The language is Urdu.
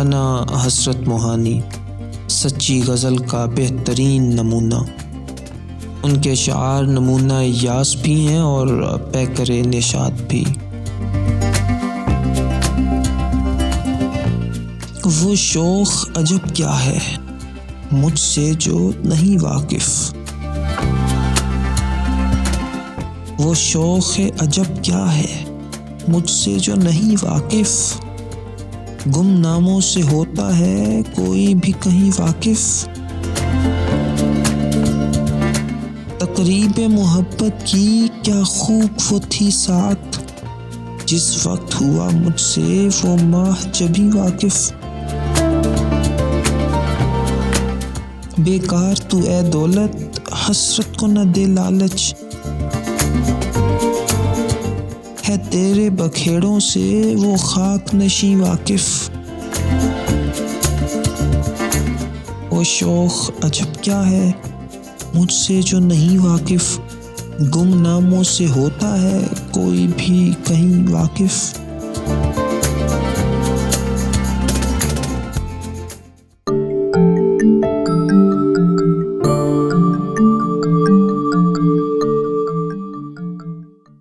مولانا حضرت موہانی سچی غزل کا بہترین نمونہ۔ ان کے اشعار نمونہ یاس بھی ہیں اور پیکر نشاط بھی۔ وہ شوق عجب کیا ہے مجھ سے جو نہیں واقف، وہ شوق عجب کیا ہے مجھ سے جو نہیں واقف، گمناموں سے ہوتا ہے کوئی بھی کہیں واقف، تقریب محبت کی کیا خوب وہ تھی ساتھ، جس وقت ہوا مجھ سے وہ ماہ جبھی واقف، بیکار تو اے دولت حسرت کو نہ دے لالچ، ہے تیرے بکھیڑوں سے وہ خاک نشیں واقف، وہ شوق عجب کیا ہے مجھ سے جو نہیں واقف، گمناموں سے ہوتا ہے کوئی بھی کہیں واقف۔